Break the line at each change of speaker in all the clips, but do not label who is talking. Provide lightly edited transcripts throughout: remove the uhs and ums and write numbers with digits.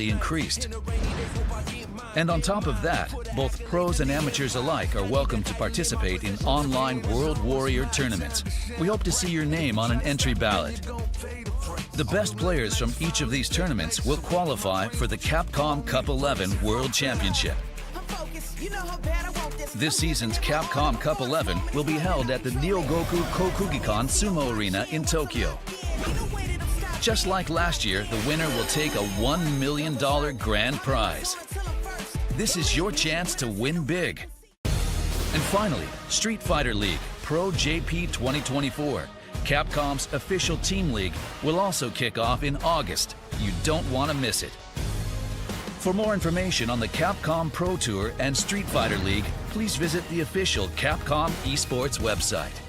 greatly increased. And on top of that, both pros and amateurs alike are welcome to participate in online World Warrior tournaments. We hope to see your name on an entry ballot. The best players from each of these tournaments will qualify for the Capcom Cup 11 World Championship. This season's Capcom Cup 11 will be held at the Ryogoku Kokugikan Sumo Arena in Tokyo. Just like last year, the winner will take a $1 million grand prize. This is your chance to win big. And finally, Street Fighter League Pro JP 2024, Capcom's official team league, will also kick off in August. You don't want to miss it. For more information on the Capcom Pro Tour and Street Fighter League, please visit the official Capcom Esports website.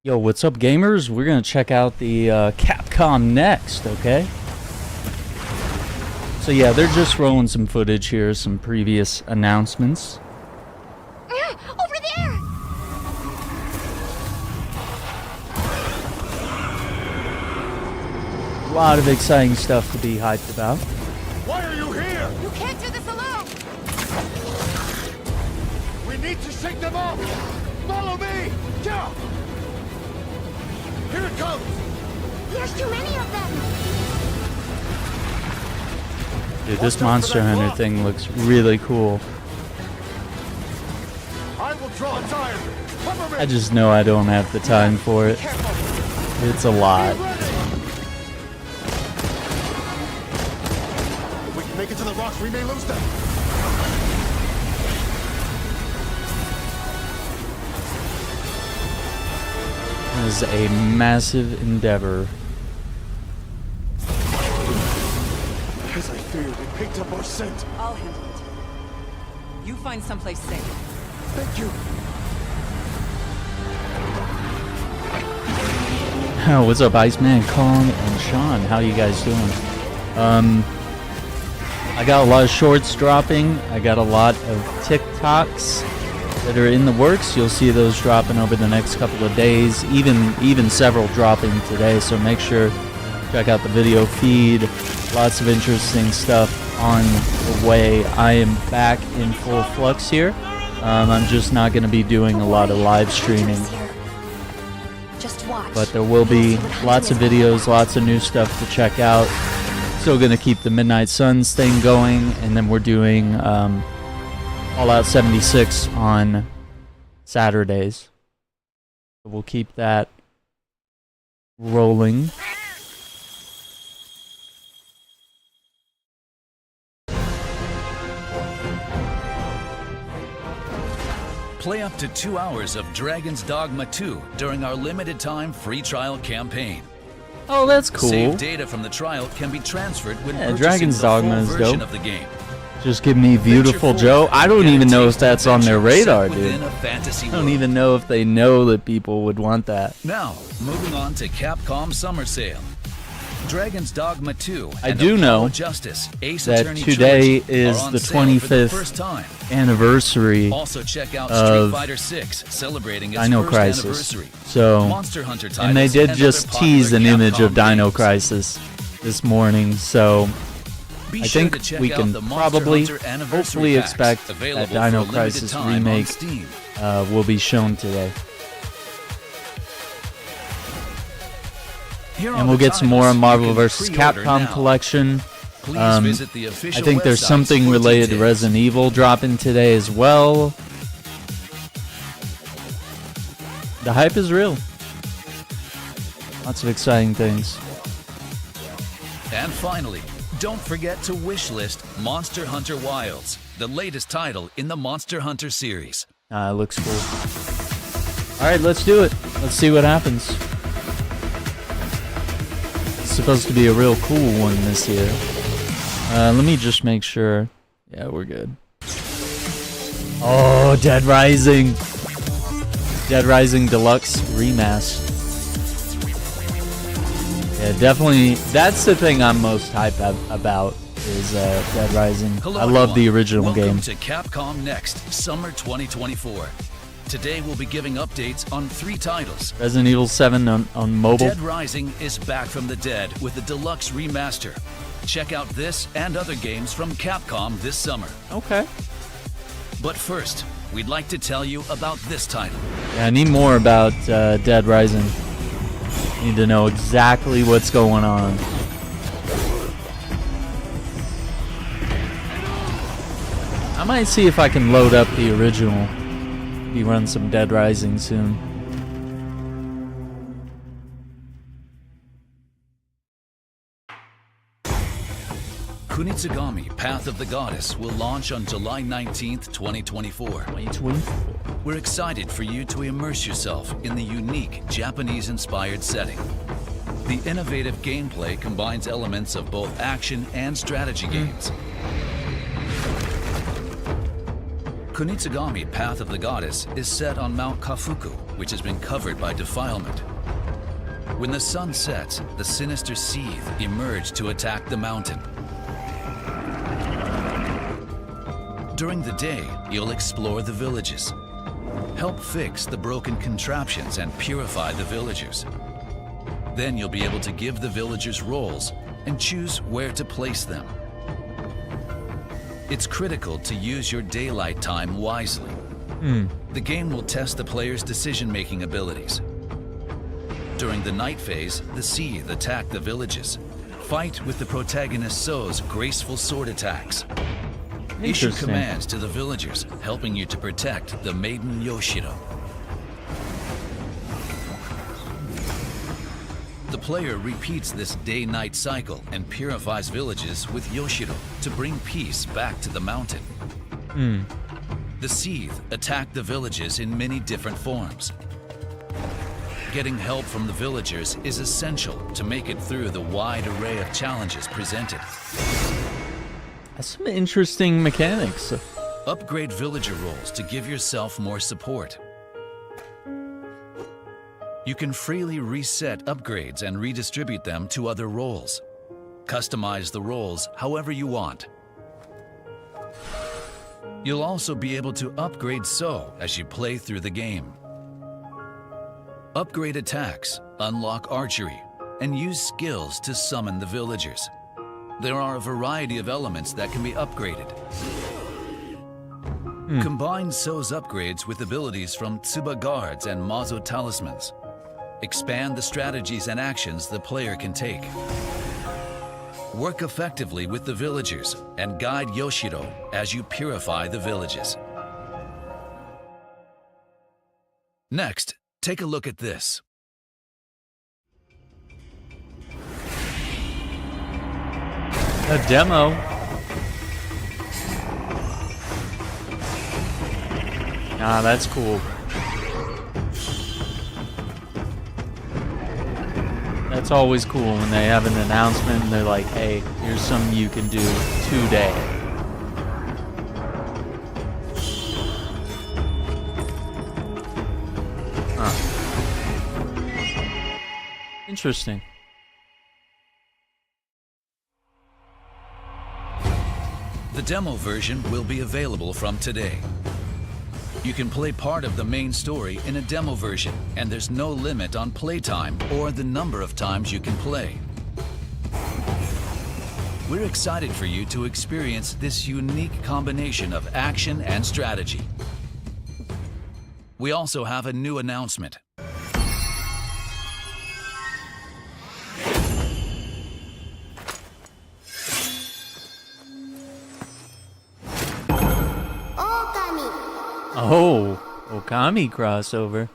Yo, what's up, gamers? We're gonna check out the Capcom next, okay? So yeah, they're just rolling some footage here, some previous announcements.
Over there!
A lot of exciting stuff to be hyped about.
Why are you here?
You can't do this alone!
We need to shake them off! Follow me! Go! Here it comes!
There's too many of them!
Dude, this Monster Hunter thing looks really cool.
I will draw a tire! Cover me!
I just know I don't have the time for it. It's a lot.
If we can make it to the rocks, we may lose them!
It is a massive endeavor.
As I feared, it picked up our scent.
I'll handle it. You find someplace safe.
Thank you.
What's up, Iceman, Kong, and Sean? How you guys doing? I got a lot of shorts dropping. I got a lot of TikToks that are in the works. You'll see those dropping over the next couple of days, even several dropping today, so make sure check out the video feed. Lots of interesting stuff on the way. I am back in full flux here. I'm just not going to be doing a lot of live streaming,
Just watch.
but there will be lots of videos, lots of new stuff to check out. Still going to keep the Midnight Suns thing going, and then we're doing All Out 76 on Saturdays. So we'll keep that rolling.
Play up to 2 hours of Dragon's Dogma 2 during our limited time free trial campaign.
Oh, that's cool.
Save data from the trial can be transferred when
Yeah,
purchasing
Dragon's
the
Dogma
full
is
version
dope.
of the game.
Just give me Beautiful Joe. I don't even know if that's on their radar, dude. I don't even know if they know that people would want that.
Now, moving on to Capcom Summer Sale. Dragon's Dogma 2
I
and
do
Apollo
know
Justice, Ace
that
Attorney
today
Trilogy
is
are on
the
sale for the
25th
first time.
anniversary
Also check out
of
Street Fighter 6 celebrating its
Dino
first
Crisis.
anniversary.
So,
Monster Hunter titles
and they did
and
just
other
tease an
popular
image of
Capcom
Dino
games.
Crisis this morning. So,
Be
I
sure
think
to check
we
out
can
the Monster
probably,
Hunter anniversary
hopefully
packs
expect
available
that Dino
for a limited
Crisis
time on
remake
Steam.
will be shown today.
Here
And
are
we'll
the
get some
titles
more
you
Marvel
can
vs.
pre-order
Capcom
now.
collection.
Please visit the
I
official
think there's
websites
something
for
related to
details.
Resident Evil dropping today as well. The hype is real. Lots of exciting things.
And finally, don't forget to wishlist Monster Hunter Wilds, the latest title in the Monster Hunter series.
It looks cool. Alright, let's do it. Let's see what happens. It's supposed to be a real cool one this year. Let me just make sure. Yeah, we're good. Oh, Dead Rising. Dead Rising Deluxe Remaster. Yeah, definitely. That's the thing I'm most hyped about is Dead Rising.
Hello,
I love the
everyone.
original
Welcome
game.
to Capcom Next, Summer 2024. Today we'll be giving updates on 3 titles.
Resident Evil 7 on mobile.
Dead Rising is back from the dead with the Deluxe Remaster. Check out this and other games from Capcom this summer.
Okay.
But first, we'd like to tell you about this title.
Yeah, I need more about Dead Rising. Need to know exactly what's going on. I might see if I can load up the original. Maybe run some Dead Rising soon.
Kunitsugami Path of the Goddess will launch on July 19th, 2024. We're excited for you to immerse yourself in the unique Japanese-inspired setting. The innovative gameplay combines elements of both action and strategy games. Kunitsugami Path of the Goddess is set on Mount Kafuku, which has been covered by defilement. When the sun sets, the sinister Seethe emerge to attack the mountain. During the day, you'll explore the villages. Help fix the broken contraptions and purify the villagers. Then you'll be able to give the villagers roles and choose where to place them. It's critical to use your daylight time wisely. The game will test the player's decision-making abilities. During the night phase, the Seethe attack the villages. Fight with the protagonist So's graceful sword attacks. Issue commands to the villagers, helping you to protect the maiden Yoshiro. The player repeats this day-night cycle and purifies villages with Yoshiro to bring peace back to the mountain. The Seethe attack the villages in many different forms. Getting help from the villagers is essential to make it through the wide array of challenges presented.
That's some interesting mechanics.
Upgrade villager roles to give yourself more support. You can freely reset upgrades and redistribute them to other roles. Customize the roles however you want. You'll also be able to upgrade So as you play through the game. Upgrade attacks, unlock archery, and use skills to summon the villagers. There are a variety of elements that can be upgraded. Combine So's upgrades with abilities from Tsuba Guards and Mazo Talismans. Expand the strategies and actions the player can take. Work effectively with the villagers and guide Yoshiro as you purify the villages. Next, take a look at this.
A demo. Ah, that's cool. That's always cool when they have an announcement and they're like, hey, here's something you can do today. Interesting.
The demo version will be available from today. You can play part of the main story in a demo version, and there's no limit on playtime or the number of times you can play. We're excited for you to experience this unique combination of action and strategy. We also have a new announcement.
Oh, Okami crossover.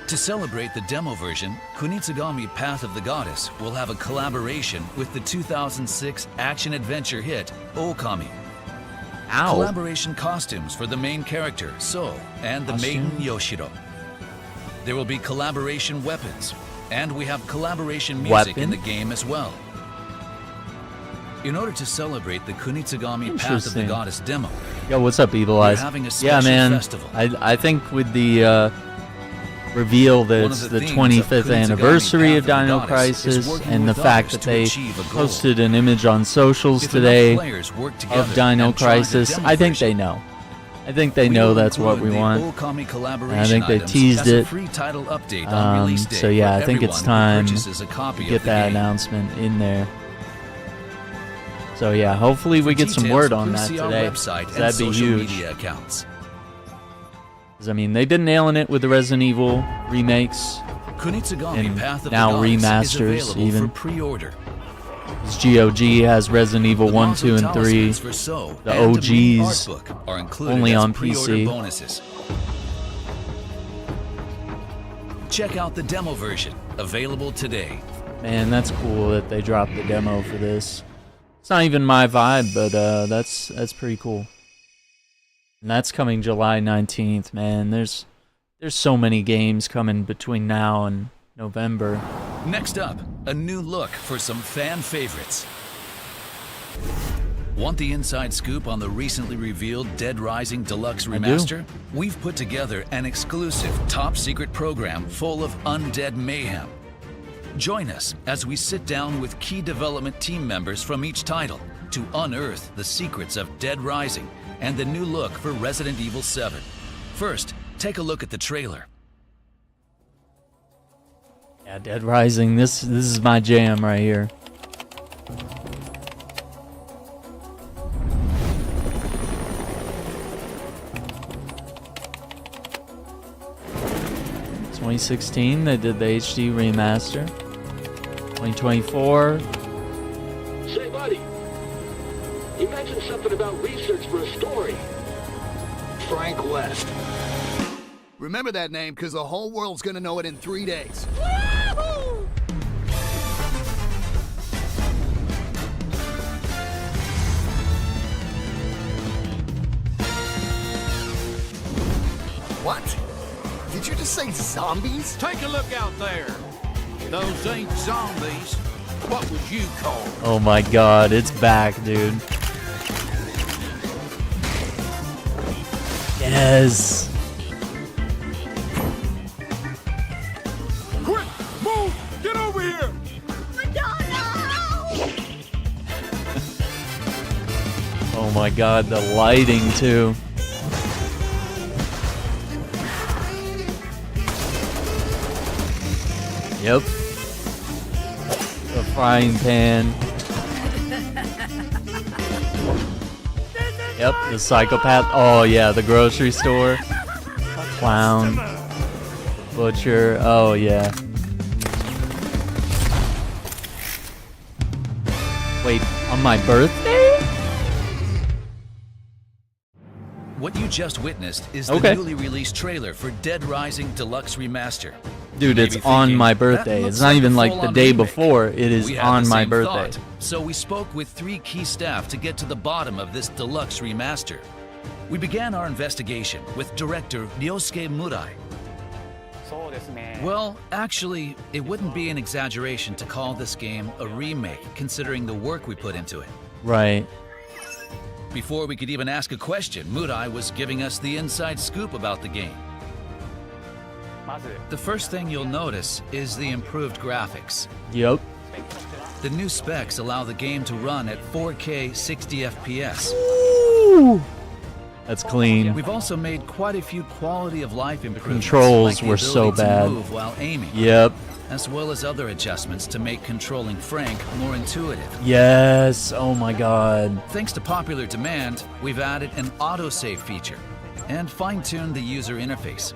To celebrate the demo version, Kunitsugami Path of the Goddess will have a collaboration with the 2006 action-adventure hit Okami.
Ow.
Collaboration costumes for the main character, So, and the maiden Yoshiro. There will be collaboration weapons, and we have collaboration music in the game as well. In order to celebrate the Kunitsugami Path of the Goddess demo,
yo, what's up, Evil Eyes?
having a
Yeah,
special
man.
festival.
I think with the reveal that
One
it's
of the
the
themes
25th
of Kunitsugami
anniversary of
Path of the
Dino
Goddess is
Crisis
working
and the
with
fact
others
that
to
they
achieve a goal.
posted an image on socials
If
today
enough players work together
of Dino
and try the
Crisis,
demo
I think
version,
they know. I think they
we
know
will
that's what
include
we
the
want.
Okami collaboration
I think they
items
teased
as a
it.
free title update on release day
So yeah,
for
I think it's
everyone who
time
purchases a copy
to get
of the
that
game.
announcement in there. So yeah, hopefully we get some
Details,
word on
please
that
see our
today.
website and
That'd be
social
huge.
media accounts.
'Cause, I mean, they've been nailing it with the Resident Evil remakes.
Kunitsugami
And
Path of
now
the Goddess
remasters
is available
even.
for pre-order.
This GOG has Resident Evil
The
1,
Mazo
2, and 3.
Talismans for So
The
and a mini
OGs,
art book are included
only
as
on
pre-order
PC.
bonuses. Check out the demo version, available today.
Man, that's cool that they dropped the demo for this. It's not even my vibe, but that's pretty cool. And that's coming July 19th, man. There's so many games coming between now and November.
Next up, a new look for some fan favorites. Want the inside scoop on the recently revealed Dead Rising Deluxe
do.
Remaster? We've put together an exclusive top-secret program full of undead mayhem. Join us as we sit down with key development team members from each title to unearth the secrets of Dead Rising and the new look for Resident Evil 7. First, take a look at the trailer.
Yeah, Dead Rising. This is my jam right here. In 2016, they did the HD remaster. 2024.
Say, buddy, you mentioned something about research for a story. Frank West.
Remember that name, because the whole world's gonna know it in 3 days. What? Did you just say zombies?
Take a look out there. Those ain't zombies. What would you call them?
Oh my god, it's back, dude. Yes.
Quick, move! Get over here!
Oh my god, the lighting too. Yep. The frying pan. Yep, the psychopath. Oh yeah, the grocery store. Clown. Butcher. Oh yeah. Wait, on my birthday?
What you just witnessed is the
Okay.
newly released trailer for Dead Rising Deluxe Remaster.
Dude,
You may
it's
be
on
thinking,
my
"That
birthday.
looks
It's not even
a
like the
full-on
day
remake."
before. It is
We had
on
the
my
same
birthday.
thought, so we spoke with 3 key staff to get to the bottom of this Deluxe Remaster. We began our investigation with director Ryosuke Murai. Well, actually, it wouldn't be an exaggeration to call this game a remake, considering the work we put into it.
Right.
Before we could even ask a question, Murai was giving us the inside scoop about the game. The first thing you'll notice is the improved graphics.
Yep.
The new specs allow the game to run at 4K 60 FPS.
Ooh. That's clean.
We've also made quite a few quality of life improvements.
Controls
like the
were so
ability to
bad.
move while aiming,
Yep.
as well as other adjustments to make controlling Frank more intuitive.
Yes. Oh my god.
Thanks to popular demand, we've added an autosave feature and fine-tuned the user interface.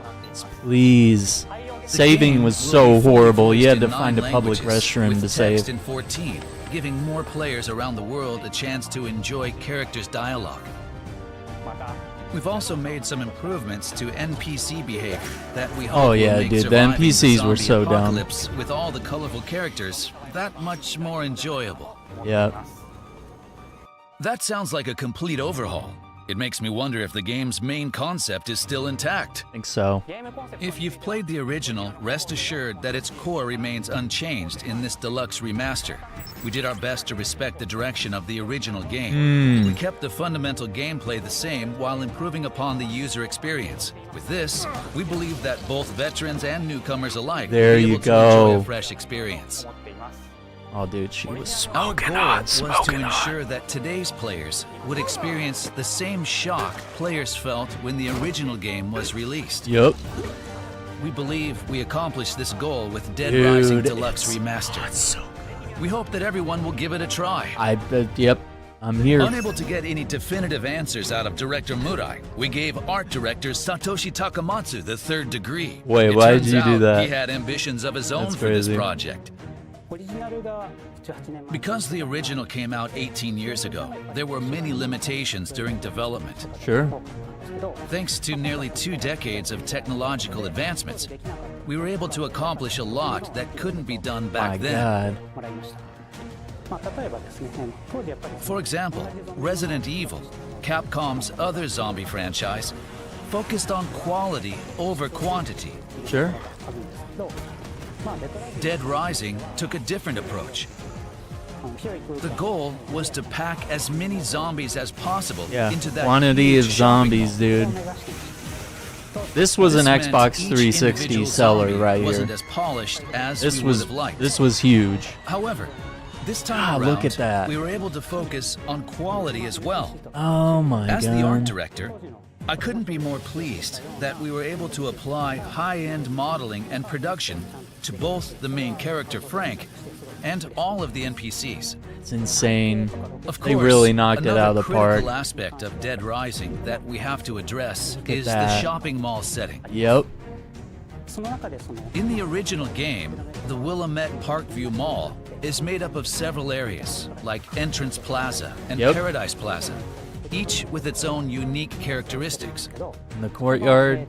Please.
The
Saving
game
was
will
so
be fully
horrible. You
voiced
had to
in
find a
9
public
languages,
restroom
with
to
text
save.
in 14, giving more players around the world a chance to enjoy characters' dialogue. We've also made some improvements to NPC behavior that we hope
Oh,
will
yeah,
make
dude, the
surviving
NPCs were
zombie
so dumb.
apocalypse with all the colorful characters that much more enjoyable.
Yep.
That sounds like a complete overhaul. It makes me wonder if the game's main concept is still intact.
I think so.
If you've played the original, rest assured that its core remains unchanged in this deluxe remaster. We did our best to respect the direction of the original game. We kept the fundamental gameplay the same while improving upon the user experience. With this, we believe that both veterans and newcomers alike
There
will be
you
able to enjoy
go.
a fresh experience.
Oh, dude, she was
Our
smoking
goal
hot,
was to
smoking hot.
ensure that today's players would experience the same shock players felt when the original game was released.
Yep.
We believe we accomplished this goal with Dead
Dude,
Rising Deluxe
it's-
Remaster.
it's so
We hope that everyone will give it a try.
I bet. Yep. I'm here.
Unable to get any definitive answers out of director Murai, we gave art director Satoshi Takamatsu the 3rd degree.
Wait,
It
why
turns
did you do
out
that?
He had ambitions of his own
That's
for this
crazy.
project. Because the original came out 18 years ago, there were many limitations during development.
Sure.
Thanks to nearly 2 decades of technological advancements, we were able to accomplish a lot that couldn't be done back
My
then.
god.
For example, Resident Evil, Capcom's other zombie franchise, focused on quality over quantity.
Sure.
Dead Rising took a different approach. The goal was to pack as many zombies as possible
Yeah,
into that
quantity of
huge shopping
zombies,
mall.
dude. This was an
This meant
Xbox
each
360
individual
seller
zombie
right
wasn't
here.
as polished as
This
we would
was
have liked.
this was huge.
However, this time around,
look at that.
we were able to focus on quality as well.
Oh my
As
god.
the art director, I couldn't be more pleased that we were able to apply high-end modeling and production to both the main character Frank and all of the NPCs.
It's insane.
Of course,
They really knocked it
another
out of the park.
critical aspect of Dead Rising that we have to address
at
is the
that.
shopping mall setting.
Yep.
In the original game, the Willamette Parkview Mall is made up of several areas, like Entrance Plaza and
Yep.
Paradise Plaza, each with its own unique characteristics.
In the courtyard.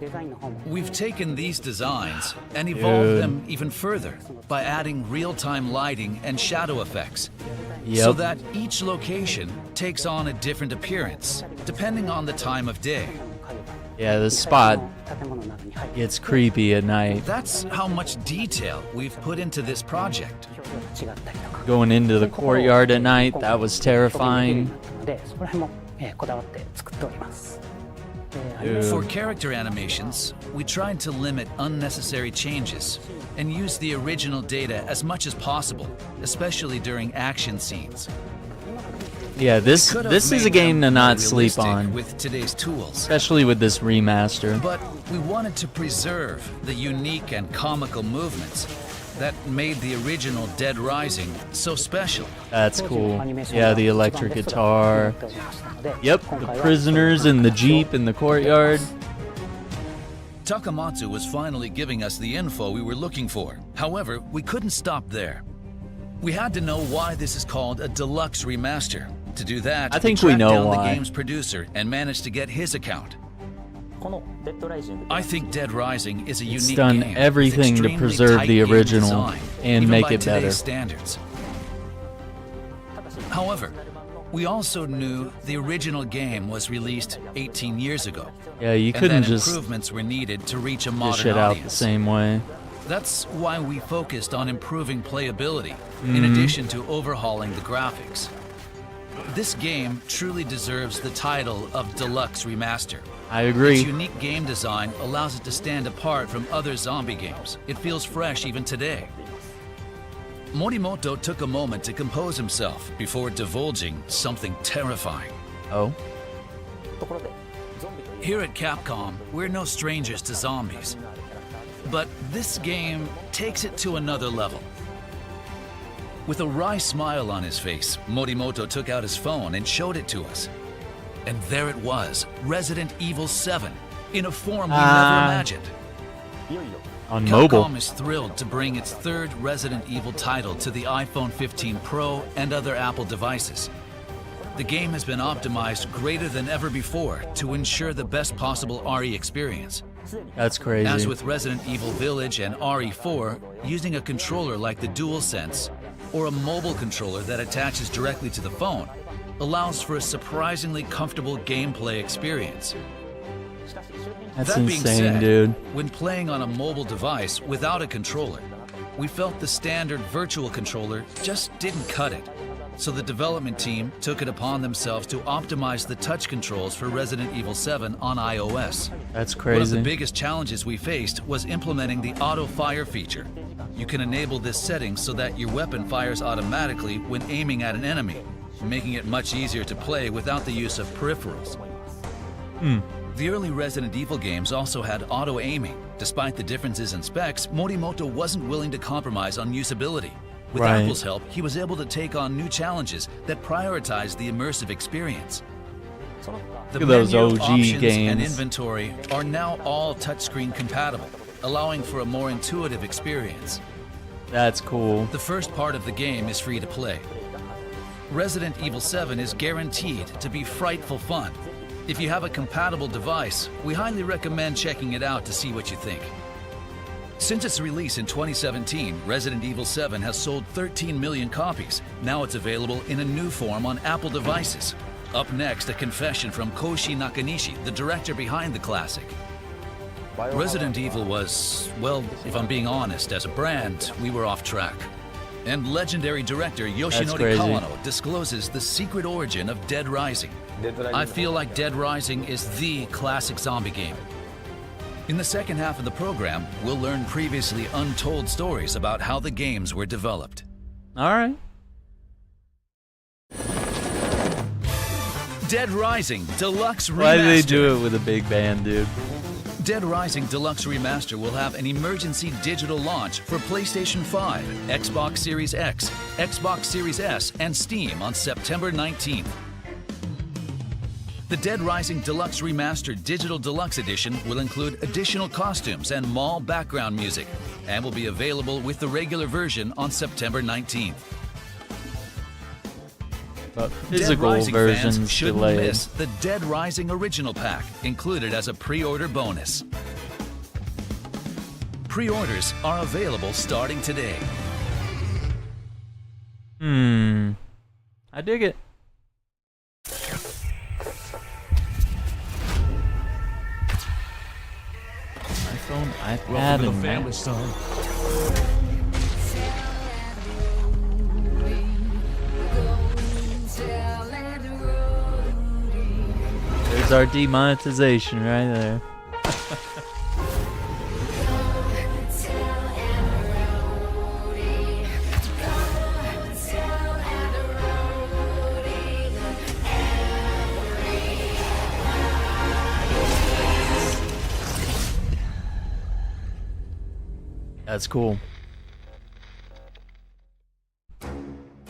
We've taken these designs and evolved
Dude.
them even further by adding real-time lighting and shadow effects,
Yep.
so that each location takes on a different appearance, depending on the time of day.
Yeah, this spot gets creepy at night.
That's how much detail we've put into this project.
Going into the courtyard at night, that was terrifying. Dude.
For character animations, we tried to limit unnecessary changes and use the original data as much as possible, especially during action scenes.
Yeah, this
Could have
is a
made
game to
them
not
more
sleep
realistic
on,
with today's tools.
especially with this remaster.
But we wanted to preserve the unique and comical movements that made the original Dead Rising so special.
That's cool. Yeah, the electric guitar. Yep, the prisoners in the Jeep in the courtyard.
Takamatsu was finally giving us the info we were looking for. However, we couldn't stop there. We had to know why this is called a Deluxe Remaster. To do that,
I think
we
we
tracked
know
down
why.
the game's producer and managed to get his account. I think Dead Rising is a
It's
unique
done
game with
everything to
extremely
preserve
tight
the
game
original
design,
and
even
make
by
it better.
today's standards. However, we also knew the original game was released 18 years ago.
Yeah, you
and
couldn't
that
just
improvements were needed to reach a
dish
modern
it out the
audience.
same way.
That's why we focused on improving playability,
Mm-hmm.
in addition to overhauling the graphics. This game truly deserves the title of Deluxe Remaster.
I agree.
Its unique game design allows it to stand apart from other zombie games. It feels fresh even today. Morimoto took a moment to compose himself before divulging something terrifying.
Oh,
Here at Capcom, we're no strangers to zombies. But this game takes it to another level. With a wry smile on his face, Morimoto took out his phone and showed it to us. And there it was, Resident Evil 7, in a form we never imagined.
on mobile.
Capcom is thrilled to bring its third Resident Evil title to the iPhone 15 Pro and other Apple devices. The game has been optimized greater than ever before to ensure the best possible RE experience.
That's crazy.
As with Resident Evil Village and RE4, using a controller like the DualSense or a mobile controller that attaches directly to the phone allows for a surprisingly comfortable gameplay experience.
That's
That being
insane,
said,
dude.
when playing on a mobile device without a controller, we felt the standard virtual controller just didn't cut it. So the development team took it upon themselves to optimize the touch controls for Resident Evil 7 on iOS.
That's
One of
crazy.
the biggest challenges we faced was implementing the auto fire feature. You can enable this setting so that your weapon fires automatically when aiming at an enemy, making it much easier to play without the use of peripherals. The early Resident Evil games also had auto aiming. Despite the differences in specs, Morimoto wasn't willing to compromise on usability. With
Right.
Apple's help, he was able to take on new challenges that prioritized the immersive experience. The
Look at those
menu,
OG
options, and
games.
inventory are now all touchscreen compatible, allowing for a more intuitive experience.
That's cool.
The first part of the game is free to play. Resident Evil 7 is guaranteed to be frightful fun. If you have a compatible device, we highly recommend checking it out to see what you think. Since its release in 2017, Resident Evil 7 has sold 13 million copies. Now it's available in a new form on Apple devices. Up next, a confession from Koshi Nakanishi, the director behind the classic. Resident Evil was, well, if I'm being honest, as a brand, we were off track. And legendary director Yoshinori
crazy.
Kawano discloses the secret origin of Dead Rising. I feel like Dead Rising is the classic zombie game. In the second half of the program, we'll learn previously untold stories about how the games were developed.
All right.
Dead Rising Deluxe Remaster.
Why do they do it with a big band, dude?
Dead Rising Deluxe Remaster will have an emergency digital launch for PlayStation 5, Xbox Series X, Xbox Series S, and Steam on September 19th. The Dead Rising Deluxe Remaster Digital Deluxe Edition will include additional costumes and mall background music, and will be available with the regular version on September 19th.
But
Dead
physical
Rising
versions
fans shouldn't
delayed.
miss the Dead Rising Original Pack, included as a pre-order bonus. Pre-orders are available starting today.
I dig it. iPhone, iPad, and Mac. There's our demonetization right there. That's cool.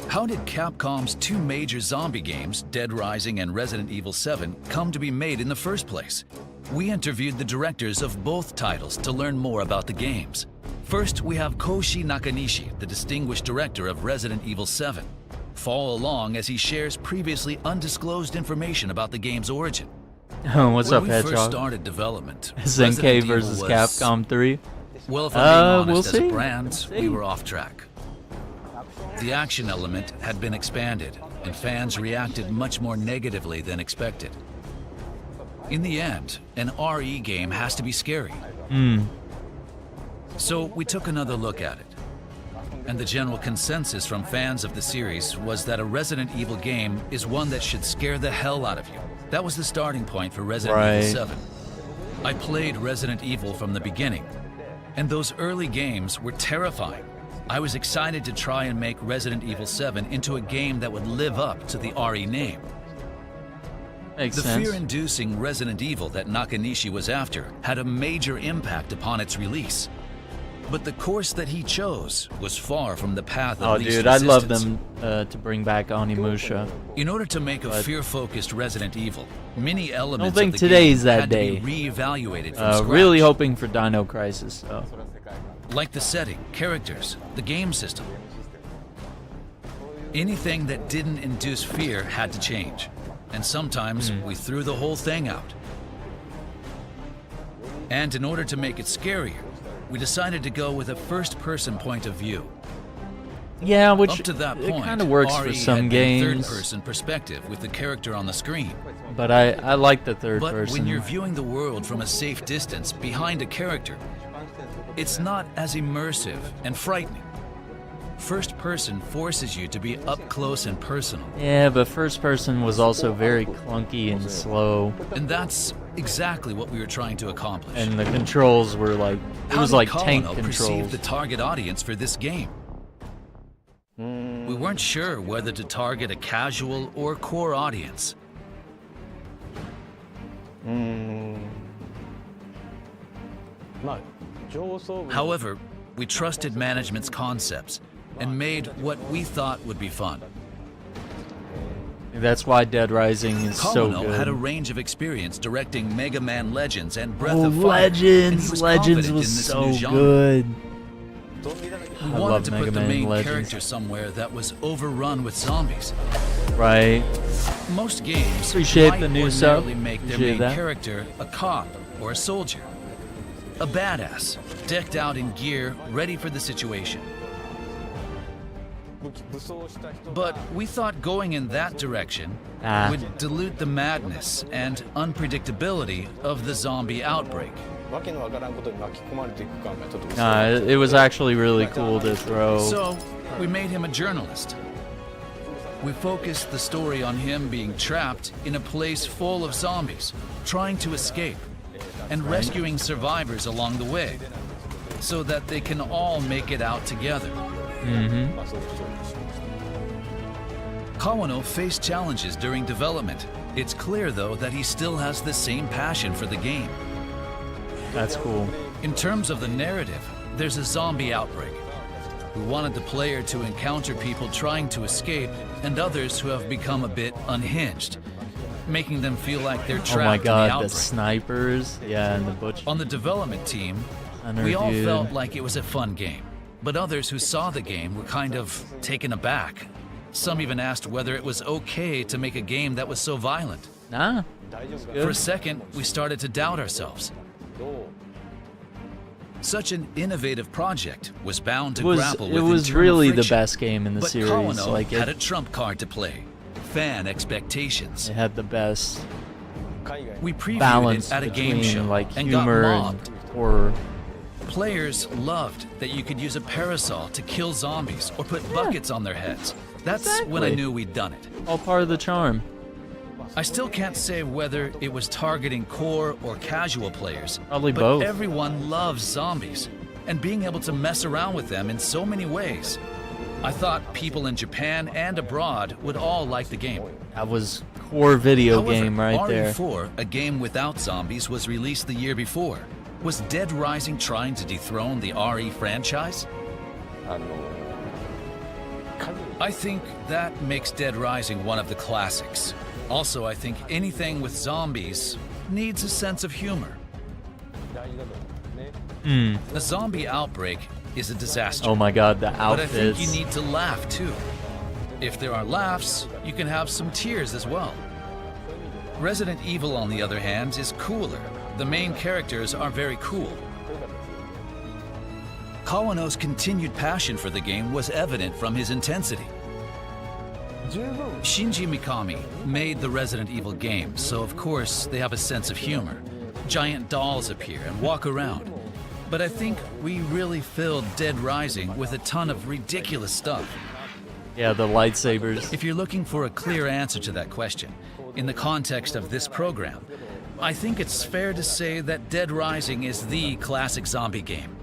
How did Capcom's two major zombie games, Dead Rising and Resident Evil 7, come to be made in the first place? We interviewed the directors of both titles to learn more about the games. First, we have Koshi Nakanishi, the distinguished director of Resident Evil 7. Follow along as he shares previously undisclosed information about the game's origin.
Oh, what's
When
up,
we first
Hedgehog?
started development,
SNK
Resident Evil
versus
was-
Capcom 3.
Well, if I'm being honest,
we'll
as
see.
a brand,
We'll
we
see.
were off track. The action element had been expanded, and fans reacted much more negatively than expected. In the end, an RE game has to be scary. So we took another look at it. And the general consensus from fans of the series was that a Resident Evil game is one that should scare the hell out of you. That was the starting point for Resident
Right.
Evil 7. I played Resident Evil from the beginning, and those early games were terrifying. I was excited to try and make Resident Evil 7 into a game that would live up to the RE name.
Makes
The
sense.
fear-inducing Resident Evil that Nakanishi was after had a major impact upon its release. But the course that he chose was far from the path of
Oh,
least
dude, I'd love
resistance.
them to bring back Onimusha.
In order to make a fear-focused Resident Evil, many elements
think
of the
today's
game
that
had
day.
to be reevaluated from scratch.
Really hoping for Dino Crisis. So.
Like the setting, characters, the game system. Anything that didn't induce fear had to change. And sometimes we threw the whole thing out. And in order to make it scarier, we decided to go with a first-person point of view.
Yeah, which
Up to that
it
point,
kind of works
RE
for some
had been
games,
third-person perspective with the character on the screen.
but I like the third
But
person.
when you're viewing the world from a safe distance behind a character, it's not as immersive and frightening. First person forces you to be up close and personal,
Yeah, but first person was also very clunky and slow,
and that's exactly what we were trying to accomplish.
and the controls were like it
How
was
did
like
Kawano
tank
perceive
controls.
the target audience for this game? We weren't sure whether to target a casual or core audience. However, we trusted management's concepts and made what we thought would be fun.
That's why Dead Rising is so
Kawano
good.
had a range of experience directing Mega Man Legends and Breath
Oh,
of Fire, and he
Legends!
was
Legends
confident in
was
this
so
new genre.
good.
We
I
wanted
love
to
Mega
put the
Man
main
Legends.
character somewhere that was overrun with zombies.
Right.
Most games
Appreciate
might
the new sub.
ordinarily make their
Appreciate
main
that.
character a cop or a soldier. A badass, decked out in gear, ready for the situation. But we thought going in that direction would dilute the madness and unpredictability of the zombie outbreak.
It was actually really cool to throw.
So, we made him a journalist. We focused the story on him being trapped in a place full of zombies, trying to escape, and rescuing survivors along the way, so that they can all make it out together. Kawano faced challenges during development. It's clear, though, that he still has the same passion for the game.
That's cool.
In terms of the narrative, there's a zombie outbreak. We wanted the player to encounter people trying to escape and others who have become a bit unhinged, making them feel like they're trapped
Oh my
in the
god,
outbreak.
the snipers. Yeah, and the butcher.
On the development team,
Hunter
we all
dude.
felt like it was a fun game, but others who saw the game were kind of taken aback. Some even asked whether it was okay to make a game that was so violent.
Nah.
For a second, we started to doubt ourselves. Such an innovative project was bound to grapple with
It was
internal
really the
friction.
best game in the
But
series.
Kawano
Like
had a
it
trump card to play: fan expectations.
had the best
We previewed
balance
it at a
between
game show
like
and got
humor
mobbed.
and horror.
Players loved that you could use a parasol to kill zombies or put buckets on their heads. That's when I
Exactly.
knew we'd done it.
All part of the charm.
I still can't say whether it was targeting core or casual players.
Probably
but
both.
Everyone loves zombies, and being able to mess around with them in so many ways. I thought people in Japan and abroad would all like the game.
That was core video
However,
game right there.
RE4, a game without zombies, was released the year before. Was Dead Rising trying to dethrone the RE franchise? I think that makes Dead Rising one of the classics. Also, I think anything with zombies needs a sense of humor. A zombie outbreak is a disaster.
Oh my god, the
But I think
outfits.
you need to laugh too. If there are laughs, you can have some tears as well. Resident Evil, on the other hand, is cooler. The main characters are very cool. Kawano's continued passion for the game was evident from his intensity. Shinji Mikami made the Resident Evil game, so of course they have a sense of humor. Giant dolls appear and walk around. But I think we really filled Dead Rising with a ton of ridiculous stuff.
Yeah, the lightsabers.
If you're looking for a clear answer to that question, in the context of this program, I think it's fair to say that Dead Rising is the classic zombie game.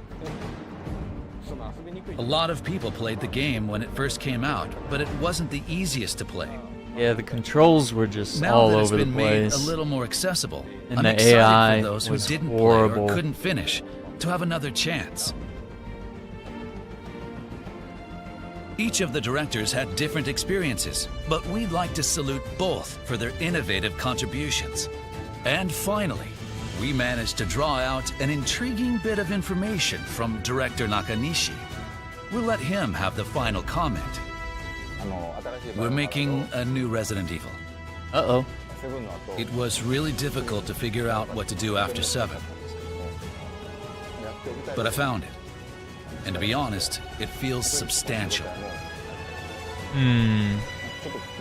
A lot of people played the game when it first came out, but it wasn't the easiest to play.
Yeah, the controls were just
Now
all
that it's
over the
been made a
place.
little more accessible,
And
I'm
the
excited
AI
for those who
was
didn't
horrible.
play or couldn't finish to have another chance. Each of the directors had different experiences, but we'd like to salute both for their innovative contributions. And finally, we managed to draw out an intriguing bit of information from director Nakanishi. We'll let him have the final comment. We're making a new Resident Evil.
Uh-oh.
It was really difficult to figure out what to do after 7. But I found it. And to be honest, it feels substantial.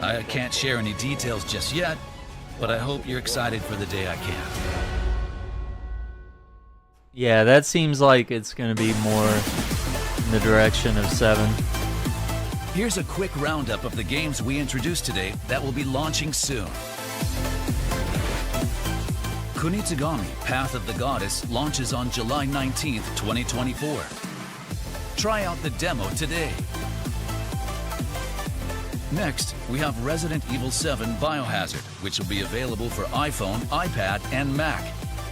I can't share any details just yet, but I hope you're excited for the day I can.
Yeah, that seems like it's gonna be more in the direction of 7.
Here's a quick roundup of the games we introduced today that will be launching soon. Kunitsugami, Path of the Goddess launches on July 19th, 2024. Try out the demo today. Next, we have Resident Evil 7 Biohazard, which will be available for iPhone, iPad, and Mac.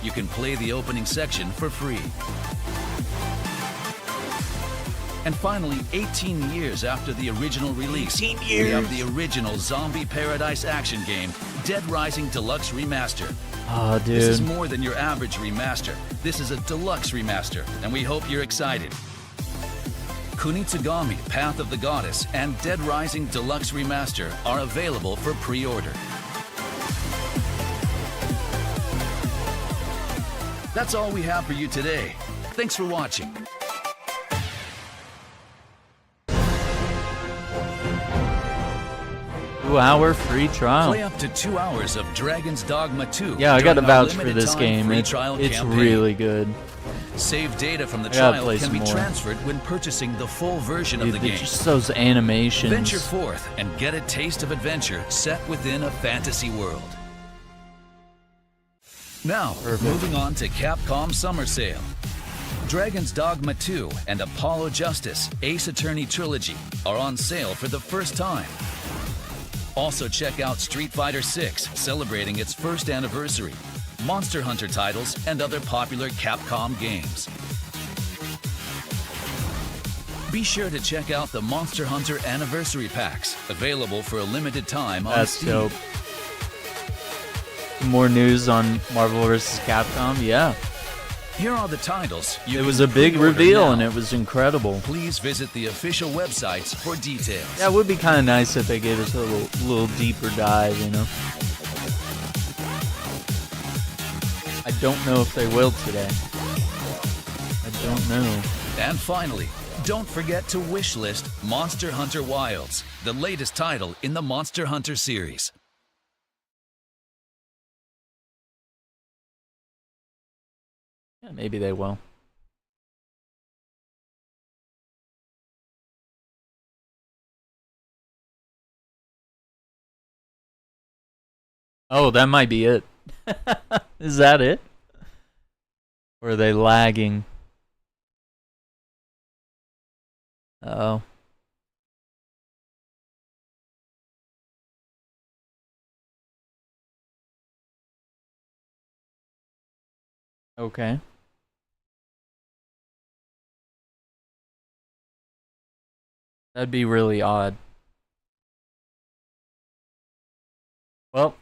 You can play the opening section for free. And finally, 18 years after the original release, we have the original Zombie Paradise action game, Dead Rising Deluxe Remaster.
Oh, dude.
This is more than your average remaster. This is a deluxe remaster, and we hope you're excited. Kunitsugami, Path of the Goddess, and Dead Rising Deluxe Remaster are available for pre-order. That's all we have for you today. Thanks for watching.
2-hour free trial.
Play up to 2 hours of Dragon's Dogma 2.
Yeah, I got to
during our
vouch for
limited
this
time
game.
free trial
It's
campaign.
really good.
Save data from the
I gotta
trial
play
can
some
be
more.
transferred when purchasing the full version
Dude,
of the game.
just those animations.
Venture forth and get a taste of adventure set within a fantasy world. Now, moving on to Capcom Summer Sale. Dragon's Dogma 2 and Apollo Justice Ace Attorney Trilogy are on sale for the first time. Also check out Street Fighter 6 celebrating its first anniversary, Monster Hunter titles, and other popular Capcom games. Be sure to check out the Monster Hunter Anniversary Packs, available for a limited time on
That's
Steam.
dope. More news on Marvel vs. Capcom? Yeah.
Here are the titles.
It was a big reveal and it was incredible.
Please visit the official websites for details.
Yeah, it would be kind of nice if they gave us a little deeper dive, you know? I don't know if they will today. I don't know.
And finally, don't forget to wishlist Monster Hunter Wilds, the latest title in the Monster Hunter series.
Yeah, maybe they will. Oh, that might be it. Is that it? Or are they lagging? Uh-oh. Okay. That'd be really odd. Well,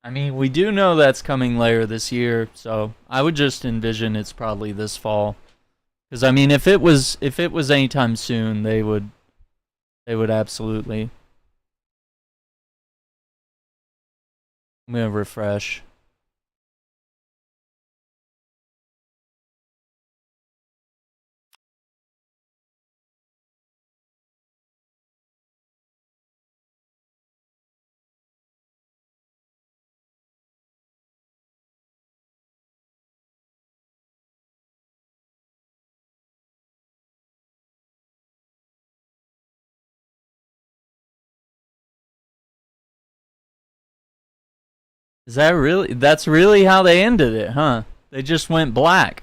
I mean, we do know that's coming later this year, so I would just envision it's probably this fall. Because I mean, if it was anytime soon, they would absolutely. I'm gonna refresh. Is that really? That's really how they ended it, huh? They just went black.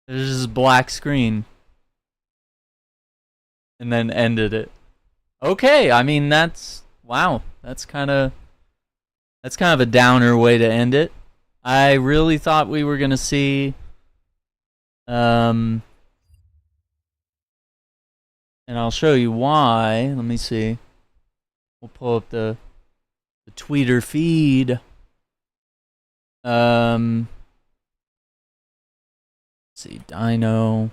There's just black screen. And then ended it. Okay, I mean that's wow. That's kind of a downer way to end it. I really thought we were gonna see and I'll show you why. Let me see. We'll pull up the Twitter feed. Let's see, Dino.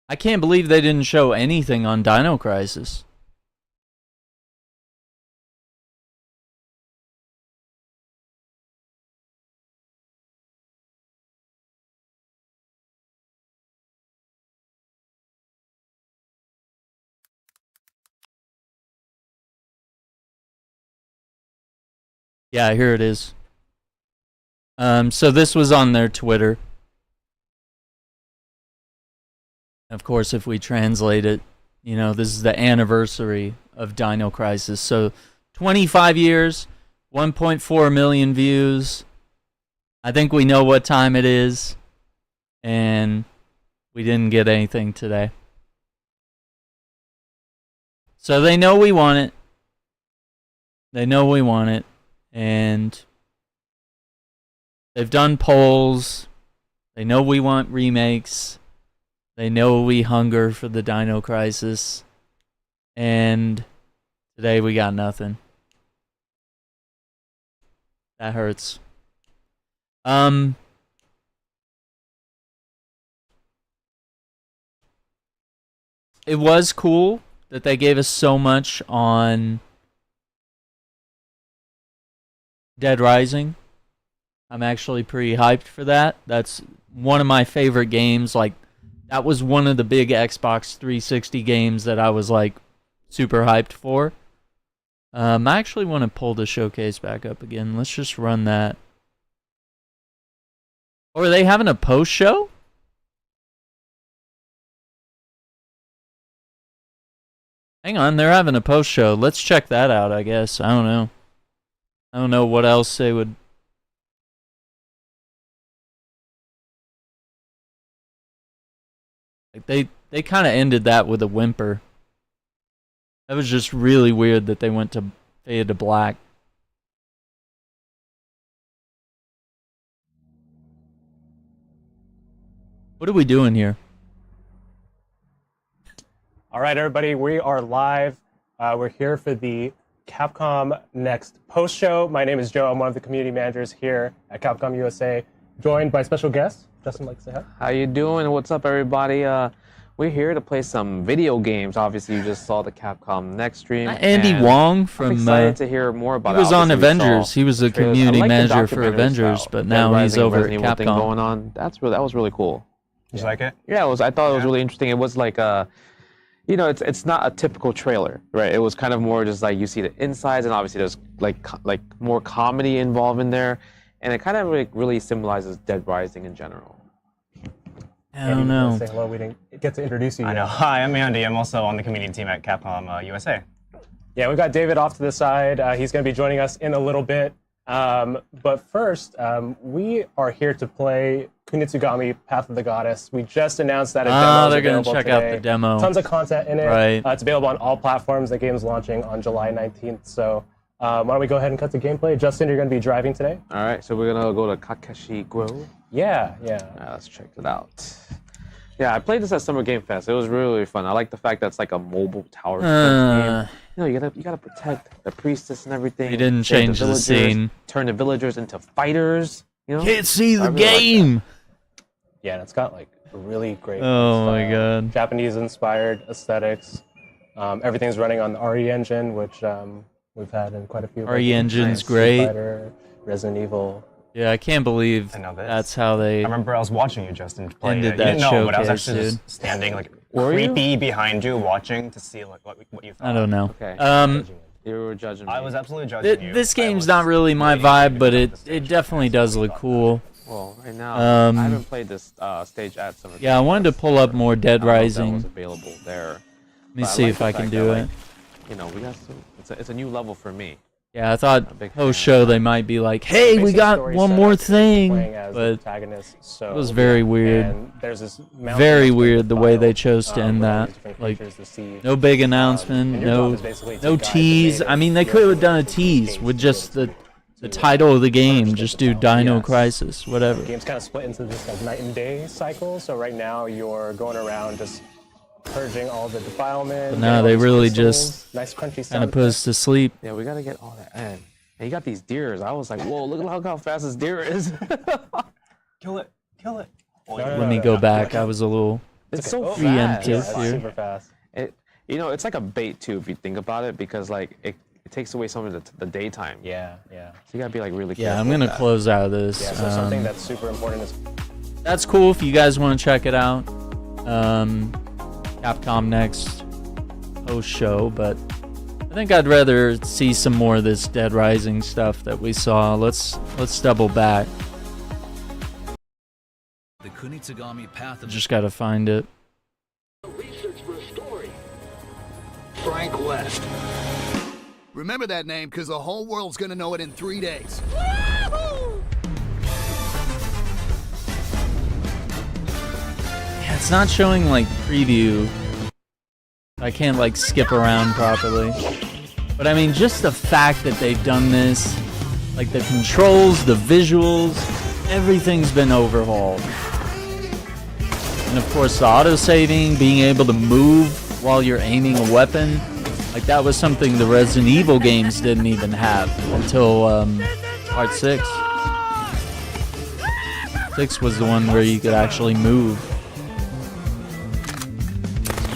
I can't believe they didn't show anything on Dino Crisis. Yeah, here it is. So this was on their Twitter. Of course, if we translate it, you know, this is the anniversary of Dino Crisis. So 25 years, 1.4 million views. I think we know what time it is. And we didn't get anything today. So they know we want it. They know we want it. And they've done polls. They know we want remakes. They know we hunger for the Dino Crisis. And today we got nothing. That hurts. It was cool that they gave us so much on Dead Rising. I'm actually pretty hyped for that. That's one of my favorite games, like that was one of the big Xbox 360 games that I was like super hyped for. I actually want to pull the showcase back up again. Let's just run that. Or are they having a post show? Hang on, they're having a post show. Let's check that out, I guess. I don't know. I don't know what else they would. Like they kind of ended that with a whimper. That was just really weird that they went to fade to black. What are we doing here?
All right, everybody, we are live. We're here for the Capcom Next post show. My name is Joe. I'm one of the community managers here at Capcom USA, joined by special guest Justin. Like to say hi.
How you doing? What's up, everybody? We're here to play some video games. Obviously, you just saw the Capcom Next stream.
Andy Wong from.
I'm excited to hear more about.
He was on Avengers. He was the
trailers.
community
like
manager for Avengers, but now he's over at Capcom.
Thing going on. That was really cool.
Did you like it?
Yeah, I thought it was really interesting. It was like you know, it's not a typical trailer, right? It was kind of more just like you see the insides, and obviously there's like more comedy involved in there, and it kind of really symbolizes Dead Rising in general.
I don't know.
Say hello. We didn't get to introduce you yet.
I know. Hi, I'm Andy. I'm also on the community team at Capcom USA.
Yeah, we've got David off to the side. He's going to be joining us in a little bit. But first, we are here to play Kunitsugami Path of the Goddess. We just announced that a demo is
they're going to
available
check
today.
out the demo.
Tons of content in it.
Right.
It's available on all platforms. The game's launching on July 19th. So why don't we go ahead and cut to gameplay? Justin, you're going to be driving today?
All right, so we're going to go to Kakashi Grove.
Yeah.
All right, let's check it out. Yeah, I played this at Summer Game Fest. It was really fun. I like the fact that it's like a mobile tower defense game. You know, you gotta protect the priestess and everything.
He didn't change the scene.
Turn the villagers into fighters. You know,
Can't see the
really
game.
Like
Yeah, and it's got like really great
Oh my god.
Japanese-inspired aesthetics. Everything's running on the RE engine, which we've had in quite a few.
RE engine's
Street
great.
Fighter, Resident Evil.
Yeah, I can't believe
I know this.
that's how they.
I remember I was watching you, Justin, play
Ended
it. You
that
didn't know, but I was
showcase,
actually
dude.
just standing like
Were you?
creepy behind you, watching to see like what you thought.
I don't know.
Okay. You were judging me.
I was absolutely judging you.
This
I
game's
was
not really my
waiting for you
vibe,
to
but
come up the
it
stage
definitely
and
does
see
look
what
cool.
Well, right now I haven't played this stage at Summer Game
Yeah, I wanted to pull up more Dead
Fest. I don't know if that
Rising.
was available there.
Let me
But I
see
like
if
the
I can
fact
do
that,
it.
like, you know, we got some. It's a new level for me.
Yeah, I thought
a big
post
fan.
show they might be like, "Hey, we
Basic
got
story
one
setup
more
is
thing,"
playing as the
but
protagonist, so
it was very weird.
and there's this mountain
Very
aspect
weird
of
the way they
file,
chose to end
with all
that.
these different
Like,
creatures to see.
no big announcement,
and your job
no
is basically to
no
guide the
tease.
native
I mean, they
heroes
could have done a
through
tease
gates
with
to
just
be able
the title of the game.
purge
Just
the
do
town.
Dino
Yes.
Crisis, whatever.
The game's kind of split into this like night and day cycle. So right now you're going around just purging all the defilement.
But
getting
no,
all
they
these
really
crystals,
just
nice crunchy
kind
sound
of put us to sleep.
Yeah, we gotta get all that. And you got these deers. I was like, whoa, look at how fast this deer is.
Kill it. Kill it.
Let me go back. I was a little.
It's so
Oh,
fast.
preemptive
Yeah, it's
here.
super fast.
You know, it's like a bait too if you think about it, because like it takes away some of the daytime.
Yeah.
So you gotta be like really careful.
Yeah, I'm gonna
with that.
close out of this.
Yeah. So something that's super important is
That's cool if you guys want to check it out. Capcom Next post show, but I think I'd rather see some more of this Dead Rising stuff that we saw. Let's double back.
The Kunitsugami Path of
Just gotta find it.
Research for a story.
Frank West. Remember that name, because the whole world's gonna know it in 3 days.
Yeah, it's not showing like preview. I can't like skip around properly. But I mean, just the fact that they've done this, like the controls, the visuals, everything's been overhauled. And of course, the auto-saving, being able to move while you're aiming a weapon, like that was something the Resident Evil games didn't even have until Part 6. 6 was the one where you could actually move.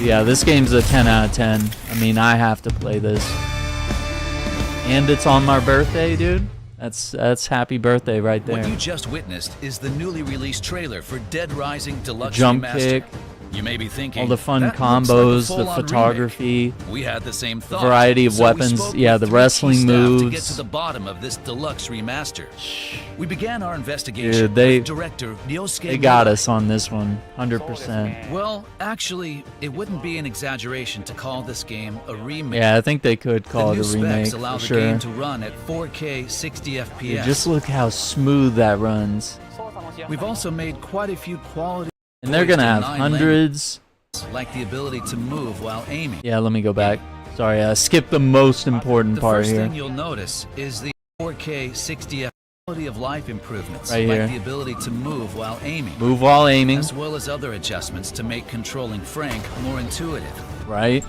Yeah, this game's a 10 out of 10. I mean, I have to play this. And it's on my birthday, dude. That's happy birthday right there.
What you just witnessed is the newly released trailer for Dead Rising Deluxe
Jump
Remaster.
kick.
You may be thinking,
all the fun
"That looks
combos,
like a
the
full-on
photography,
remake." We had the same thought.
variety of
So we
weapons,
spoke
yeah,
with
the
3 key
wrestling
staff to get
moves.
to the bottom of this deluxe remaster. We began our investigation
Dude, they
with director Ryosuke
they got
Miura.
us on this one, 100%.
Well, actually, it wouldn't be an exaggeration to call this game a remake.
Yeah, I think they could call
the
it
new
a remake
specs allow
for
the
sure.
game to run at 4K 60 FPS.
Dude, just look how smooth that runs.
We've also made quite a few quality.
And they're gonna have hundreds.
Like the ability to move while aiming.
Yeah, let me go back. Sorry, I skipped the most important
The
part
first
here.
thing you'll notice is the 4K 60 FPS quality of life improvements,
Right
like
here.
the ability to move while aiming.
Move while aiming.
As well as other adjustments to make controlling Frank more intuitive.
Right?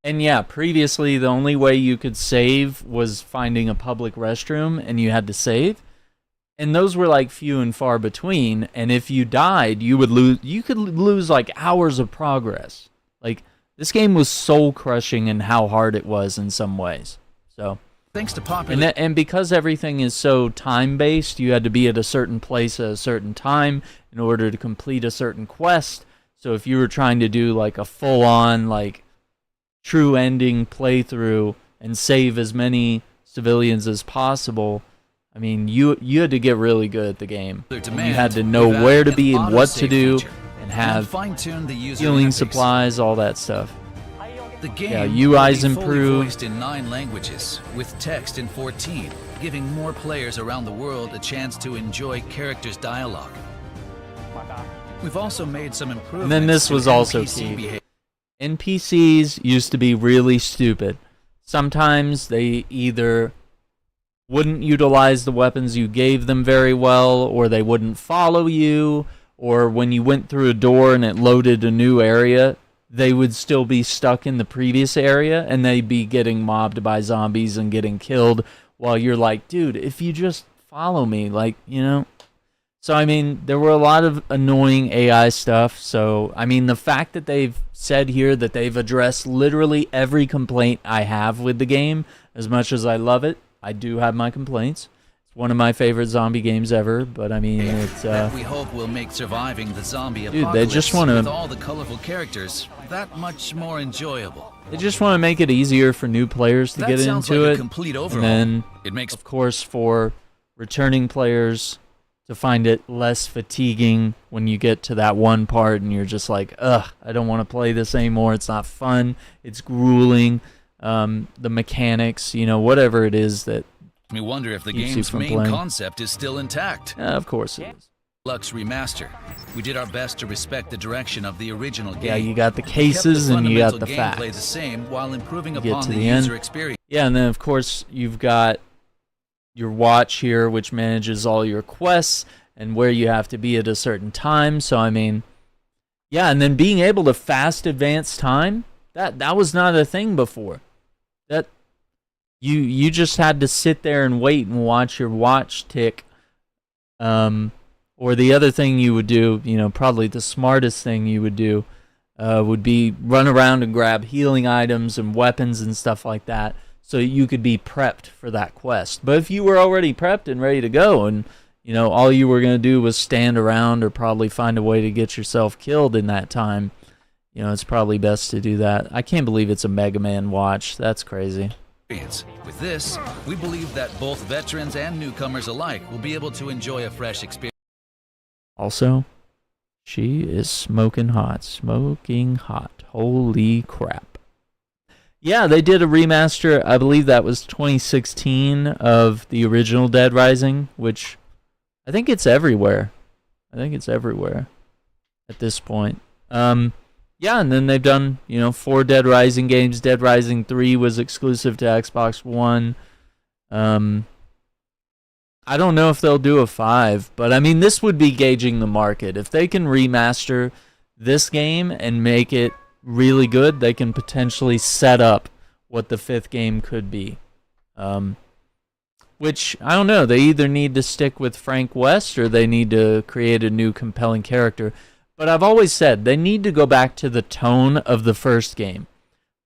And yeah, previously the only way you could save was finding a public restroom and you had to save. And those were like few and far between, and if you died, you could lose like hours of progress. Like this game was soul crushing in how hard it was in some ways. So
thanks to popular
and because everything is so time based, you had to be at a certain place at a certain time in order to complete a certain quest. So if you were trying to do like a full on like true ending playthrough and save as many civilians as possible, I mean, you had to get really good at the game. And you had to know where to be and what to do, and have
fine-tuned the user
healing
interface.
supplies, all that stuff.
The game
Yeah,
will
UI's
be fully
improved.
voiced in 9 languages, with text in 14, giving more players around the world a chance to enjoy characters' dialogue. We've also made some improvements.
And then this
to
was also
NPC
key.
behavior.
NPCs used to be really stupid. Sometimes they either wouldn't utilize the weapons you gave them very well, or they wouldn't follow you, or when you went through a door and it loaded a new area, they would still be stuck in the previous area and they'd be getting mobbed by zombies and getting killed while you're like, dude, if you just follow me, like, you know. So, I mean, there were a lot of annoying AI stuff. So, I mean, the fact that they've said here that they've addressed literally every complaint I have with the game, as much as I love it, I do have my complaints. It's one of my favorite zombie games ever, but I mean, it's
that we hope will make surviving the zombie
dude,
apocalypse
they just wanna-
with all the colorful characters that much more enjoyable.
they just want to make it easier for new players to
That
get
sounds
into
like a
it.
complete
And
overhaul.
then,
It makes
of course, for returning players to find it less fatiguing when you get to that one part and you're just like, ugh, I don't want to play this anymore. It's not fun. It's grueling. The mechanics, you know, whatever it is that
me wonder if the
keeps you
game's
from
main
playing.
concept is still intact.
Of course it is.
Deluxe Remaster. We did our best to respect the direction of the original game.
Yeah, you got the
We kept
cases and you got the
fundamental gameplay
facts.
the same while improving
You get
upon
to
the
the end.
user experience.
Yeah, and then of course you've got your watch here, which manages all your quests and where you have to be at a certain time. So I mean, yeah, and then being able to fast advance time, that was not a thing before. That you just had to sit there and wait and watch your watch tick. Or the other thing you would do, you know, probably the smartest thing you would do, would be run around and grab healing items and weapons and stuff like that, so you could be prepped for that quest. But if you were already prepped and ready to go, and you know all you were going to do was stand around or probably find a way to get yourself killed in that time, you know, it's probably best to do that. I can't believe it's a Mega Man watch. That's crazy.
With this, we believe that both veterans and newcomers alike will be able to enjoy a fresh experience.
Also, she is smoking hot. Smoking hot. Holy crap. Yeah, they did a remaster, I believe that was 2016, of the original Dead Rising, which I think it's everywhere. I think it's everywhere at this point. Yeah, and then they've done, you know, 4 Dead Rising games. Dead Rising 3 was exclusive to Xbox One. I don't know if they'll do a 5, but I mean, this would be gauging the market. If they can remaster this game and make it really good, they can potentially set up what the 5th game could be. Which, I don't know, they either need to stick with Frank West or they need to create a new compelling character. But I've always said they need to go back to the tone of the first game.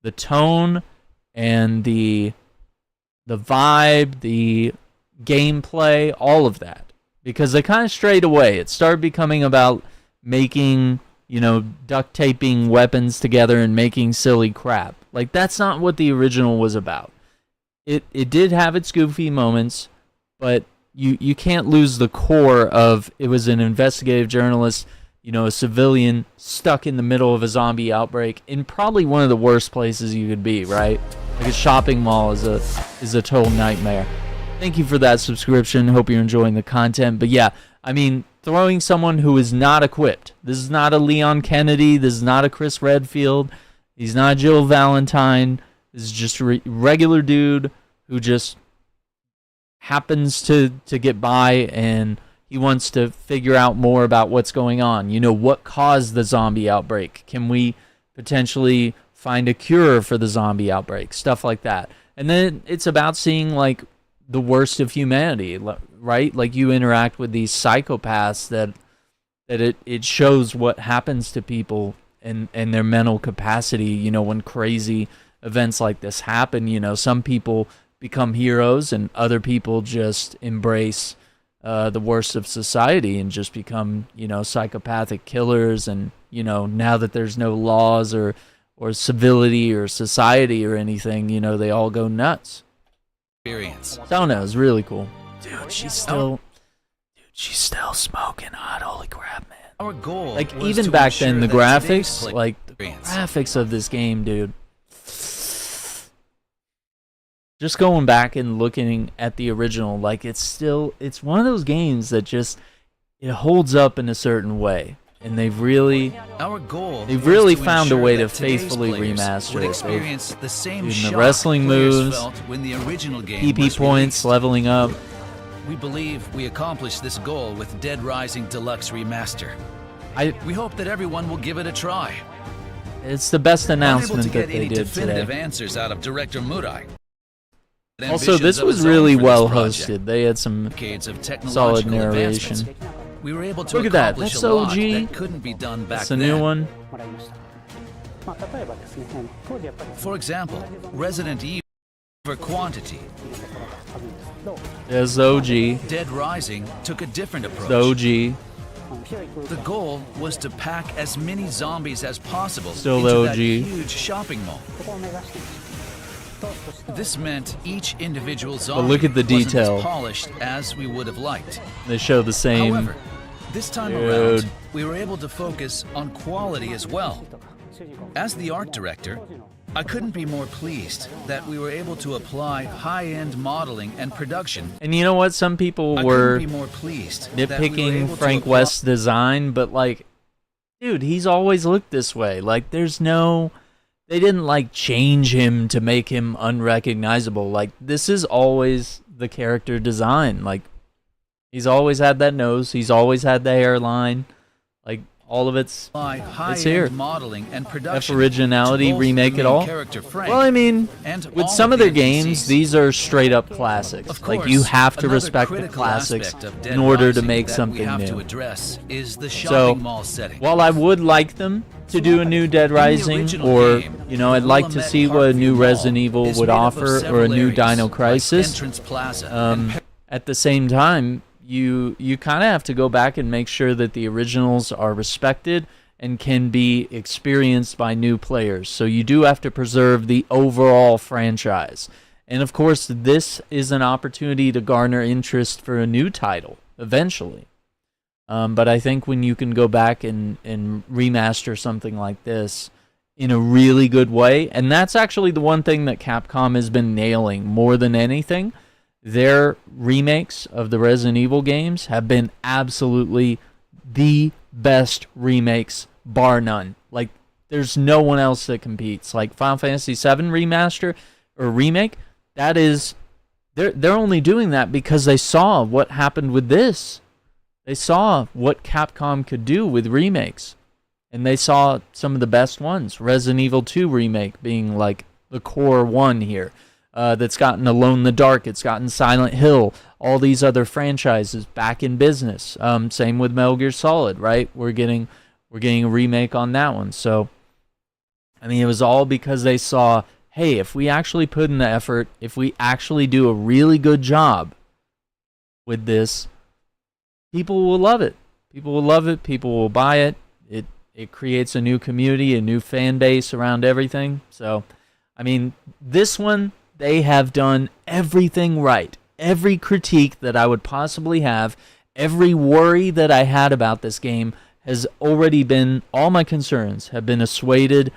The tone and the vibe, the gameplay, all of that. Because they kind of strayed away. It started becoming about making duct taping weapons together and making silly crap. Like, that's not what the original was about. It did have its goofy moments, but you can't lose the core of it was an investigative journalist, a civilian stuck in the middle of a zombie outbreak in probably one of the worst places you could be, right? Like a shopping mall is a total nightmare. Thank you for that subscription. Hope you're enjoying the content. But yeah, I mean, throwing someone who is not equipped. This is not a Leon Kennedy. This is not a Chris Redfield. He's not Jill Valentine. This is just a regular dude who just happens to get by, and he wants to figure out more about what's going on. What caused the zombie outbreak? Can we potentially find a cure for the zombie outbreak? Stuff like that. And then it's about seeing, like, the worst of humanity, right? Like, you interact with these psychopaths that it shows what happens to people and their mental capacity, when crazy events like this happen. Some people become heroes and other people just embrace the worst of society and just become, psychopathic killers. And, now that there's no laws or civility or society or anything, they all go nuts.
Experience.
So no, it's really cool. Dude, she's still smoking hot. Holy crap, man.
Our goal,
like,
was
even
to
back then, the
ensure that today's
graphics, like, the
experience.
graphics of this game, dude. Just going back and looking at the original, like, it's one of those games that just, it holds up in a certain way. And they've really found a way to faithfully remaster it.
The same
the wrestling moves, PP points, leveling up.
We believe we accomplished this goal with Dead Rising Deluxe Remaster. We hope that everyone will give it a try.
It's the best announcement that they did
definitive
today.
answers out of Director Murai.
Also, this was really well hosted. They had some solid narration.
We were able to
Look at that.
accomplish
That's
a lot
OG.
that couldn't be done back
It's a
then.
new one.
For example, Resident Evil for quantity.
There's OG.
Dead Rising took a different approach.
The OG.
The goal was to pack as many zombies as possible
Still
into
the
that
OG.
huge shopping mall. This meant each individual zombie
look at the
wasn't
detail.
as polished as we would have liked.
They show the same.
However, this time
Dude.
around, we were able to focus on quality as well. As the art director, I couldn't be more pleased that we were able to apply high-end modeling and production.
And you know what? Some people
I
were
couldn't be more pleased that we were
nitpicking
able to
Frank
apply-
West's design, but, like, dude, he's always looked this way. Like, there's no... They didn't, like, change him to make him unrecognizable. Like, this is always the character design. Like, he's always had that nose. He's always had the hairline. Like, all of it's here.
Modeling and production
F originality,
to bolster
remake
the
it
main
all.
character, Frank,
Well, I mean,
and
with
all
some of
the
their games,
NPCs.
these are straight up classics.
Of
Like,
course,
you have to
another
respect the
critical
classics
aspect of Dead
in order to
Rising
make
that
something
we have
new.
to address is the
So,
shopping mall setting.
while I would like them to do a new Dead Rising,
original
or,
game,
you know, I'd like to see what a new Resident Evil
is
would
made up of
offer, or
several
a new
areas,
Dino
like
Crisis,
Entrance Plaza and
at the same time, you kind of have to go back and make sure that the originals are respected and can be experienced by new players. So you do have to preserve the overall franchise. And of course, this is an opportunity to garner interest for a new title, eventually. But I think when you can go back and remaster something like this in a really good way, and that's actually the one thing that Capcom has been nailing more than anything, their remakes of the Resident Evil games have been absolutely the best remakes, bar none. Like, there's no one else that competes. Like Final Fantasy VII remaster or remake, that is, they're only doing that because they saw what happened with this. They saw what Capcom could do with remakes, and they saw some of the best ones. Resident Evil 2 remake being like the core one here. That's gotten Alone in the Dark, it's gotten Silent Hill, all these other franchises back in business. Same with Metal Gear Solid, right? We're getting a remake on that one. So, I mean, it was all because they saw, hey, if we actually put in the effort, if we actually do a really good job with this, people will love it. People will love it. People will buy it. It creates a new community, a new fan base around everything. So, I mean, this one, they have done everything right. Every critique that I would possibly have, every worry that I had about this game has already been, all my concerns have been assuaded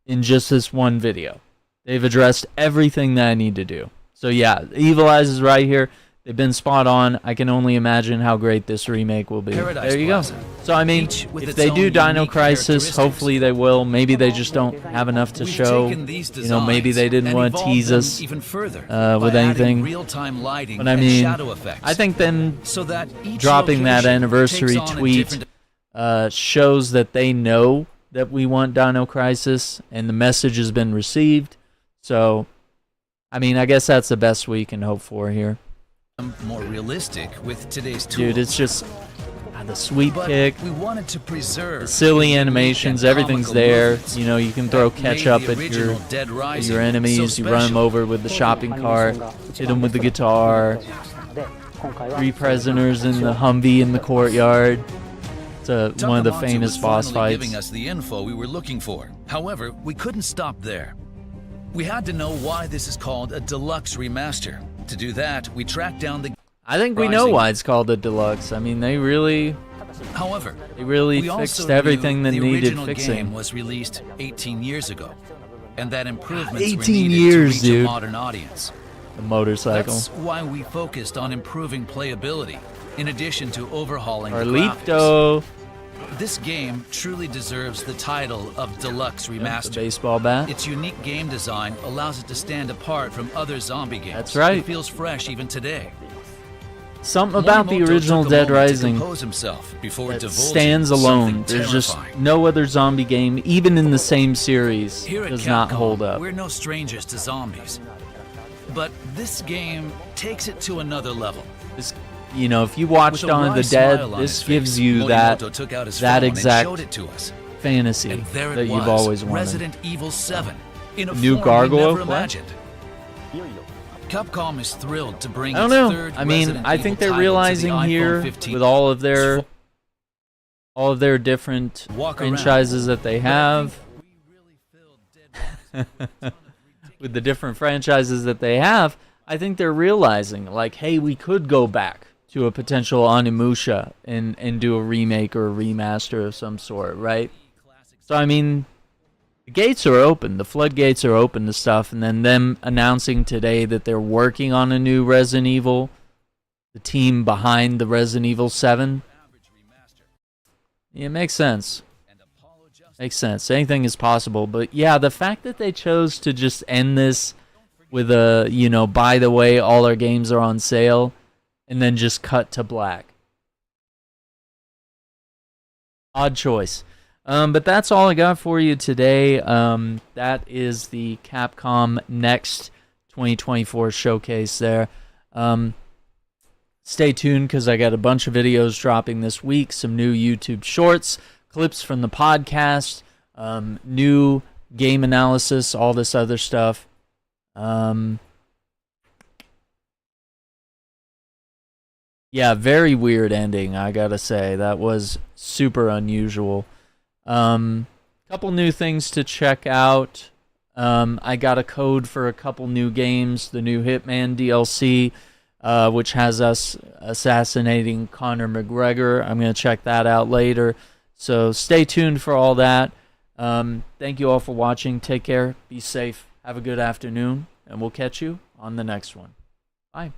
in just this one video. They've addressed everything that I need to do. So yeah, Evil Eyes is right here. They've been spot on. I can only imagine how great this remake will be. There you go. So I mean, if they do Dino Crisis, hopefully they will. Maybe they just don't have enough to show. You know, maybe they didn't want to tease us with anything. But I mean, I think then dropping that anniversary tweet shows that they know that we want Dino Crisis, and the message has been received. So, I mean, I guess that's the best we can hope for here.
More realistic with today's tools.
Dude, it's just the sweep kick,
we wanted to preserve
the silly animations, everything's there. You know, you can throw ketchup at your enemies, you run them over with the shopping cart, hit them with the guitar, 3 prisoners in the Humvee in the courtyard. It's one of the famous boss fights.
Giving us the info we were looking for. However, we couldn't stop there. We had to know why this is called a Deluxe Remaster. To do that, we tracked down the...
I think we know why it's called a Deluxe. I mean, they really fixed everything that needed fixing.
The game was released 18 years ago, and that improvements
18
were needed
years,
to reach
dude.
a modern audience.
The motorcycle.
That's why we focused on improving playability, in addition to overhauling the
Carlito.
graphics. This game truly deserves the title of Deluxe Remaster.
The baseball bat.
Its unique game design allows it to stand apart from other zombie games.
That's right.
It feels fresh even today.
Something about the original Dead Rising that stands alone. There's just no other zombie game, even in the same series, does not hold up.
We're no strangers to zombies. But this game takes it to another level.
You know, if you watched Dawn of the Dead, this gives you that exact fantasy that you've always wanted.
Resident Evil 7 in a
new
form
gargoyle.
we never imagined. Capcom is thrilled to bring
I don't know. I mean, I think they're realizing here with all of their different franchises that they have. With the different franchises that they have, I think they're realizing, like, hey, we could go back to a potential Onimusha and do a remake or a remaster of some sort, right? So, I mean, the gates are open. The floodgates are open to stuff. And then them announcing today that they're working on a new Resident Evil, the team behind the Resident Evil 7. Yeah, it makes sense. Makes sense. Anything is possible. But, yeah, the fact that they chose to just end this with a, you know, by the way, all our games are on sale, and then just cut to black. Odd choice. But that's all I got for you today. That is the Capcom Next 2024 showcase there. Stay tuned because I got a bunch of videos dropping this week, some new YouTube shorts, clips from the podcast, new game analysis, all this other stuff. Yeah, very weird ending, I gotta say. That was super unusual. Couple new things to check out. I got a code for a couple new games. The new Hitman DLC, which has us assassinating Conor McGregor. I'm going to check that out later. So stay tuned for all that. Thank you all for watching. Take care. Be safe. Have a good afternoon. And we'll catch you on the next one. Bye.